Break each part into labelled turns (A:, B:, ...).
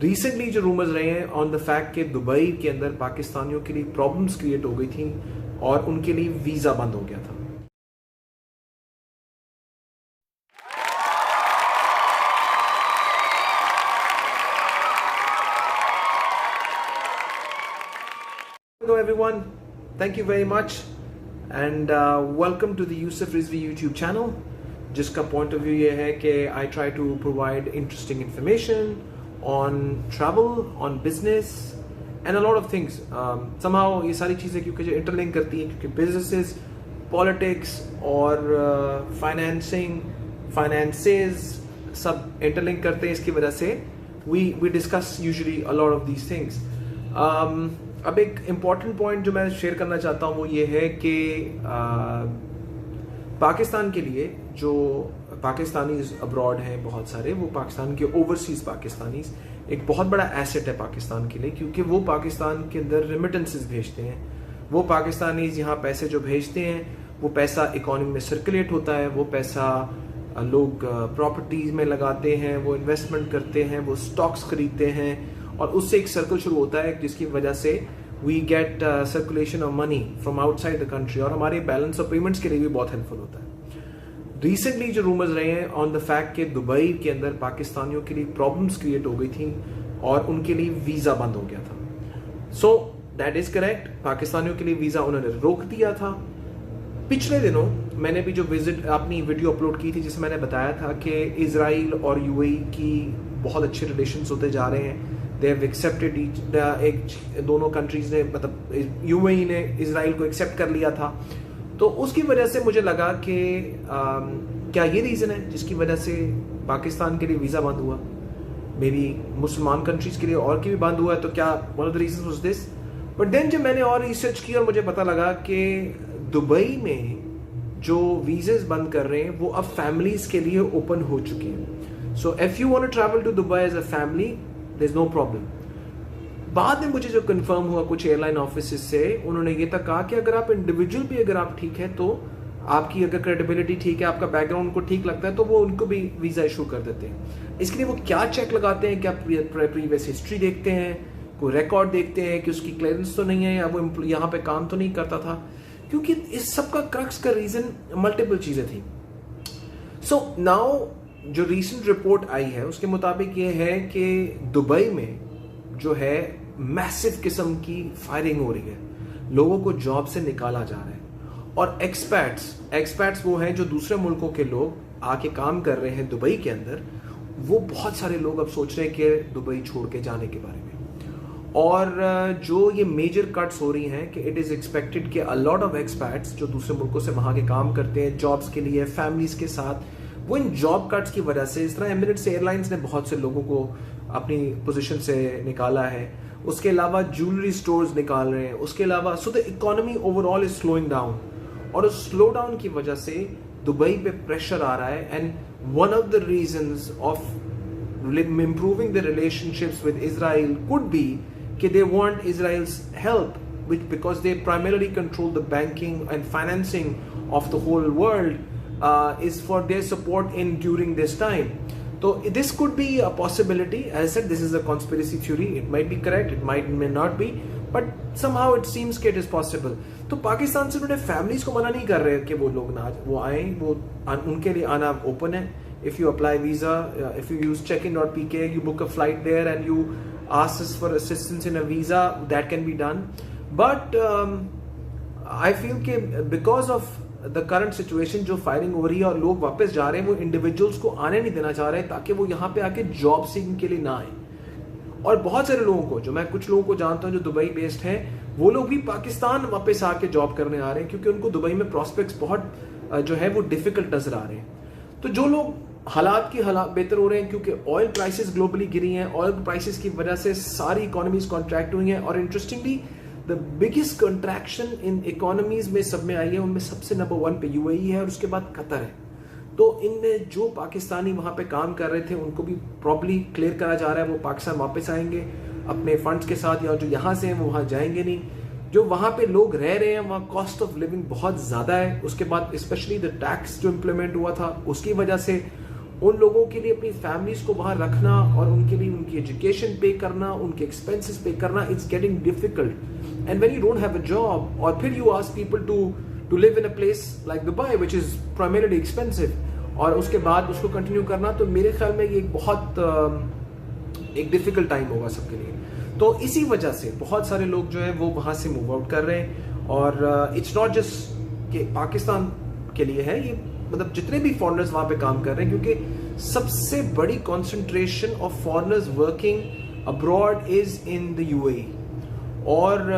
A: Recently जो rumours रहे हैं ऑन द फैक्ट कि दुबई के अंदर पाकिस्तानियों के लिए प्रॉब्लम्स क्रिएट हो गई थी और उनके लिए वीज़ा बंद हो गया था। Hello everyone, thank you very much and welcome to the Yusuf Rizvi YouTube channel, जिसका point of view ये है कि I try to provide interesting information on travel, on business and a lot of things. Somehow ये सारी चीज़ें क्योंकि जो interlink करती हैं क्योंकि businesses, politics और finances सब interlink करते हैं, इसकी वजह से we discuss usually a lot of these things. अब एक इम्पॉर्टेंट पॉइंट जो मैं शेयर करना चाहता हूँ वो ये है कि पाकिस्तान के लिए जो पाकिस्तानीज अब्रॉड हैं बहुत सारे, वो पाकिस्तान के ओवरसीज पाकिस्तानीज एक बहुत बड़ा एसेट है पाकिस्तान के लिए, क्योंकि वो पाकिस्तान के अंदर रेमिटेंसेस भेजते हैं। वो पाकिस्तानीज यहाँ पैसे जो भेजते हैं वो पैसा इकॉनमी में सर्कुलेट होता है, वो पैसा लोग प्रॉपर्टीज में लगाते हैं, वो इन्वेस्टमेंट करते हैं, वो स्टॉक्स खरीदते हैं और उससे एक सर्कल शुरू होता है जिसकी वजह से we get circulation of money from outside the country और हमारे बैलेंस ऑफ पेमेंट्स के लिए भी बहुत हेल्पफुल होता है। रिसेंटली जो रूमर्स रहे हैं ऑन द फैक्ट कि दुबई के अंदर पाकिस्तानियों के लिए प्रॉब्लम्स क्रिएट हो गई थी और उनके लिए वीज़ा बंद हो गया था। सो दैट इज करेक्ट, पाकिस्तानियों के लिए वीज़ा उन्होंने रोक दिया था। पिछले दिनों मैंने भी जो अपनी वीडियो अपलोड की थी जिसमें मैंने बताया था कि इजराइल और यूएई की बहुत अच्छे रिलेशंस होते जा रहे हैं। दे हैव एक्सेप्टेड दोनों कंट्रीज ने, मतलब यूएई ने इजराइल को एक्सेप्ट कर लिया था। तो उसकी वजह से मुझे लगा कि क्या ये रीज़न है जिसकी वजह से पाकिस्तान के लिए वीज़ा बंद हुआ, मे बी मुसलमान कंट्रीज के लिए और के भी बंद हुआ है, तो क्या one of the reason was this. But then जब मैंने और रिसर्च की और मुझे पता लगा कि दुबई में जो वीज़ेस बंद कर रहे हैं वो अब फैमिलीज के लिए ओपन हो चुके हैं। So if you want to travel to Dubai as a family there is no problem. बाद में मुझे जो कंफर्म हुआ कुछ एयरलाइन ऑफिस से, उन्होंने ये तक कहा कि अगर आप इंडिविजुअल भी अगर आप ठीक है, तो आपकी अगर क्रेडिबिलिटी ठीक है, आपका बैकग्राउंड उनको ठीक लगता है, तो वो उनको भी वीज़ा इशू कर देते हैं। इसके लिए वो क्या चेक लगाते हैं, क्या प्रीवियस हिस्ट्री देखते हैं, कोई रिकॉर्ड देखते हैं कि उसकी क्लियरेंस तो नहीं है या वो यहाँ पे काम तो नहीं करता था, क्योंकि इस सब का क्रक्स का रीजन मल्टीपल चीजें थी। सो नाउ जो रीसेंट रिपोर्ट आई है उसके मुताबिक ये है कि दुबई में जो है मैसिव किस्म की फायरिंग हो रही है, लोगों को जॉब से निकाला जा रहा है और एक्सपैट्स वो हैं जो दूसरे मुल्कों के लोग आके काम कर रहे हैं दुबई के अंदर, वो बहुत सारे लोग अब सोच रहे हैं कि दुबई छोड़ के जाने के बारे में। और जो ये मेजर कट्स हो रही हैं कि इट इज़ एक्सपेक्टेड कि अ लॉट ऑफ एक्सपैट्स जो दूसरे मुल्कों से वहाँ के काम करते हैं जॉब्स के लिए फैमिलीज के साथ, वो इन जॉब कट्स की वजह से, इस तरह एमिरेट्स एयरलाइंस ने बहुत से लोगों को अपनी पोजीशन से निकाला है, उसके अलावा ज्वेलरी स्टोर्स निकाल रहे हैं, उसके अलावा so the economy overall is slowing down और उस स्लो डाउन की वजह से दुबई पे प्रेशर आ रहा है। And one of the reasons of improving the relationships with Israel could be that they want Israel's help, which because they primarily control the banking and financing of the whole world, is for their support in during this time. So this could be a possibility. As I said, this is a conspiracy theory. It might be correct, it may not be, but somehow it seems that it is possible. तो पाकिस्तान से उन्होंने families को मना नहीं कर रहे कि वो लोग ना वो आए, वो उनके लिए आना ओपन है। If you apply visa, if you use check-in.pk, you book a flight there and you ask us for assistance in a visa, that can be done. But I feel कि because of the current situation जो firing हो रही है और लोग वापस जा रहे हैं, वो इंडिविजुअल्स को आने नहीं देना चाह रहे ताकि वो यहाँ पे आके जॉब सीखने के लिए ना आए। और बहुत सारे लोगों को, जो मैं कुछ लोगों को जानता हूँ जो दुबई बेस्ड हैं, वो लोग भी पाकिस्तान वापस आके जॉब करने आ रहे हैं क्योंकि उनको दुबई में प्रॉस्पेक्ट्स बहुत जो है वो डिफिकल्ट नजर आ रहे हैं। तो जो लोग हालात बेहतर हो रहे हैं क्योंकि ऑयल प्राइसेस ग्लोबली गिरी हैं, ऑयल प्राइसेस की वजह से सारी इकोनॉमीज कॉन्ट्रैक्ट हुई हैं और interestingly the biggest contraction in economies में सब में आई है, उनमें सबसे नंबर 1 पे यूएई है और उसके बाद कतर है। तो इनमें जो पाकिस्तानी वहां पे काम कर रहे थे उनको भी प्रॉपर्ली क्लियर करा जा रहा है, वो पाकिस्तान वापस आएंगे अपने फंड्स के साथ, या जो यहाँ से हैं वो वहां जाएंगे नहीं। जो वहां पे लोग रह रहे हैं वहाँ कॉस्ट ऑफ लिविंग बहुत ज्यादा है, उसके बाद स्पेशली द टैक्स जो इम्प्लीमेंट हुआ था उसकी वजह से उन लोगों के लिए अपनी फैमिलीज को वहाँ रखना और उनके लिए उनकी एजुकेशन पे करना, उनके एक्सपेंसेस पे करना, it's getting difficult. And when you don't have a job और फिर you ask people to live in a place like Dubai which is primarily expensive, और उसके बाद उसको कंटिन्यू करना, तो मेरे ख्याल में ये एक बहुत एक डिफिकल्ट टाइम होगा सबके लिए। तो इसी वजह से बहुत सारे लोग जो है वो वहाँ से मूव आउट कर रहे हैं। और इट्स नॉट जस्ट कि पाकिस्तान के लिए है ये, मतलब जितने भी फॉरेनर्स वहाँ पे काम कर रहे हैं, क्योंकि सबसे बड़ी concentration of foreigners working abroad is in the UAE, और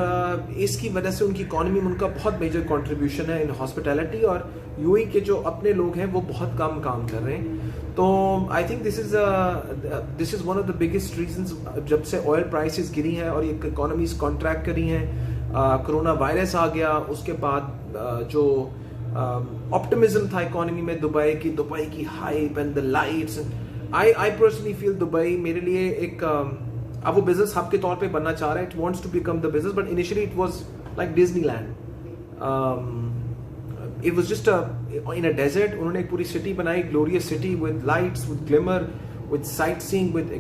A: इसकी वजह से उनकी इकोनॉमी में उनका बहुत मेजर कंट्रीब्यूशन है इन हॉस्पिटैलिटी, और यूएई के जो अपने लोग हैं वो बहुत कम काम कर रहे हैं। तो I think this is one of the biggest reasons, जब से ऑयल प्राइसेस गिरी हैं और ये इकोनॉमीज कॉन्ट्रैक्ट करी हैं, कोरोना वायरस आ गया, उसके बाद जो ऑप्टिमिज्म था इकोनॉमी में दुबई की hype and the lights, I personally feel Dubai मेरे लिए एक अब वो बिजनेस हब के तौर पे बनना चाह रहा है, it wants to become the business, but initially it was like Disneyland, it was just in a desert. उन्होंने एक पूरी सिटी बनाई, glorious city with lights, with glimmer, with sightseeing, with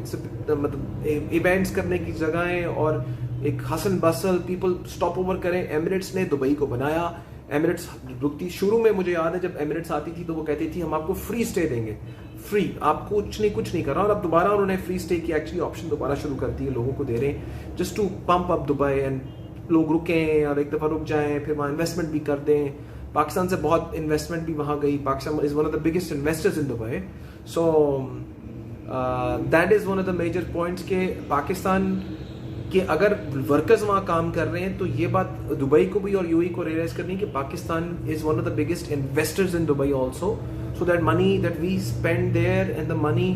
A: मतलब इवेंट्स करने की जगहें और एक हसन बसल, पीपल स्टॉप ओवर करें। एमिरेट्स ने दुबई को बनाया, एमिरेट्स रुकती, शुरू में मुझे याद है जब एमिरेट्स आती थी तो वो कहती थी हम आपको फ्री स्टे देंगे, फ्री, आपको कुछ नहीं कर रहा, और अब दोबारा उन्होंने फ्री स्टे की एक्चुअली ऑप्शन दोबारा शुरू कर दी है, लोगों को दे रहे हैं just to pump up Dubai, and लोग रुकें और एक दफ़ा रुक जाएं, फिर वहाँ इन्वेस्टमेंट भी कर दें। पाकिस्तान से बहुत इन्वेस्टमेंट भी वहाँ गई, Pakistan is one of the biggest investors in Dubai. So that is one of the major points के पाकिस्तान कि अगर वर्कर्स वहाँ काम कर रहे हैं तो ये बात दुबई को भी और यूएई को रियलाइज करनी है कि Pakistan is one of the biggest investors in Dubai also, so that money that we spend there and the money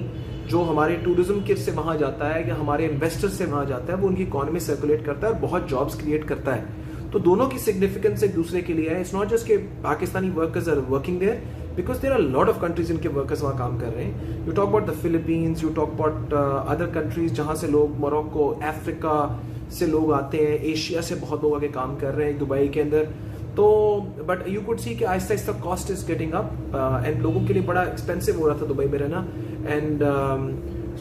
A: जो हमारे टूरिज्म के से वहाँ जाता है या हमारे इन्वेस्टर्स से वहाँ जाता है वो उनकी इकोनॉमी सर्कुलेट करता है और बहुत जॉब्स क्रिएट करता है। तो दोनों की सिग्निफिकेंस एक दूसरे के लिए है। इट्स नॉट जस्ट के Pakistani workers are working there, because there are lot of countries इनके वर्कर्स वहाँ काम कर रहे हैं। You talk about the Philippines, you talk about other countries जहाँ से लोग, मोरक्को, अफ्रीका से लोग आते हैं, एशिया से बहुत लोग आके काम कर रहे हैं दुबई के अंदर। तो बट यू कुड सी कि Aahista Aahista cost is getting up and लोगों के लिए बड़ा एक्सपेंसिव हो रहा था दुबई में रहना। And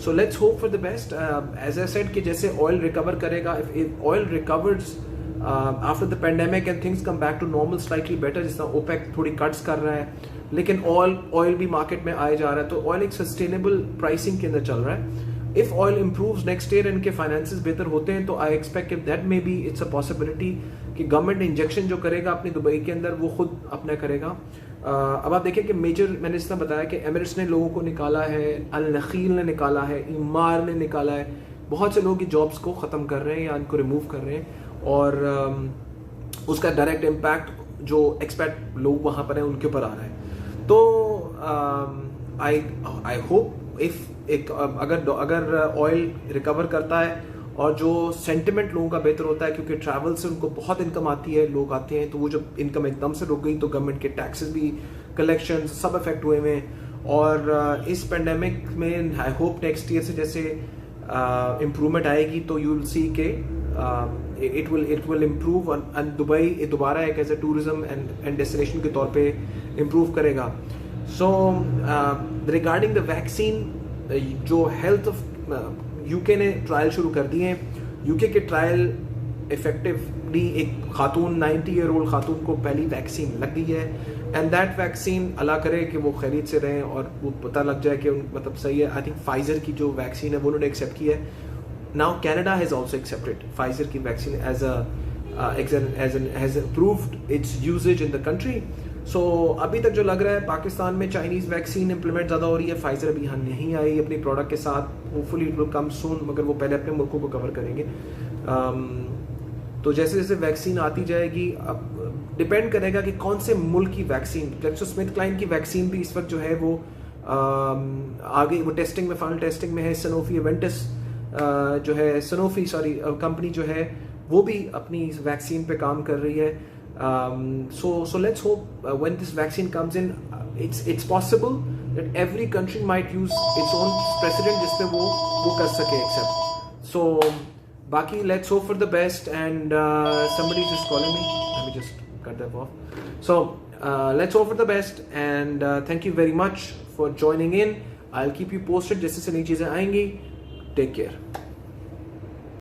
A: so let's hope for the best. As I said कि जैसे ऑयल रिकवर करेगा, if oil recovers after the pandemic and things come back to normal slightly better, जिस तरह ओपेक थोड़ी कट्स कर रहा है लेकिन ऑयल भी मार्केट में आया जा रहा है, तो ऑयल एक सस्टेनेबल प्राइसिंग के अंदर चल रहा है। If oil improves next year, इनके फाइनेंसेस बेहतर होते हैं, तो I expect that may be it's a possibility कि गवर्नमेंट इंजेक्शन जो करेगा अपनी दुबई के अंदर वो खुद अपना करेगा। अब आप देखिए कि मेजर, मैंने इस तरह बताया कि एमिरेट्स ने लोगों को निकाला है, अल नखील ने निकाला है, ईमार ने निकाला है, बहुत से लोगों की जॉब्स को ख़त्म कर रहे हैं या इनको रिमूव कर रहे हैं, और उसका डायरेक्ट इम्पैक्ट जो एक्सपेक्ट लोग वहाँ पर हैं उनके ऊपर आ रहा है। तो आई होप इफ अगर ऑयल रिकवर करता है और जो सेंटिमेंट लोगों का बेहतर होता है, क्योंकि ट्रैवल से उनको बहुत इनकम आती है, लोग आते हैं, तो वो जब इनकम एकदम से रुक गई तो गवर्नमेंट के टैक्सेस भी, कलेक्शन सब इफेक्ट हुए हैं। और इस पेंडेमिक में आई होप नेक्स्ट ईयर से जैसे इम्प्रूवमेंट आएगी तो यू विल सी के it will improve and Dubai दोबारा एक as a tourism and destination के तौर पे इम्प्रूव करेगा। सो रिगार्डिंग द वैक्सीन, जो हेल्थ यूके ने ट्रायल शुरू कर दिए हैं। यूके के ट्रायल इफेक्टिवली एक खातून 90-year-old खातून को पहली वैक्सीन लग गई है, एंड दैट वैक्सीन अल्लाह करे कि वो खैरियत से रहें और वो पता लग जाए कि मतलब सही है। आई थिंक फाइजर की जो वैक्सीन है वो उन्होंने एक्सेप्ट की है। Now Canada has also accepted Pfizer की vaccine has approved its usages in the country. So अभी तक जो लग रहा है पाकिस्तान में चाइनीज़ वैक्सीन इंप्लीमेंट ज़्यादा हो रही है, फाइजर अभी यहाँ नहीं आई अपनी प्रोडक्ट के साथ, होपफुली इट विल कम सून, मगर वो पहले अपने मुल्कों को कवर करेंगे। तो जैसे जैसे वैक्सीन आती जाएगी, अब डिपेंड करेगा कि कौन से मुल्क की वैक्सीन। ग्लैक्सोस्मिथक्लाइन की वैक्सीन भी इस वक्त जो है वो आगे वो टेस्टिंग में, फाइनल टेस्टिंग में है। सनोफी एवेंटिस जो है, सनोफी कंपनी जो है वो भी अपनी वैक्सीन पे काम कर रही है। So let's hope when this vaccine comes in, it's possible that every country might use its own precedent जिसपे वो कर सके accept. So बाकी let's hope for the best, and somebody is just calling me. Let me just cut that off. So let's hope for the best, and thank you very much for joining in. I will keep you posted जैसे से नई चीज़ें आएंगी। Take care.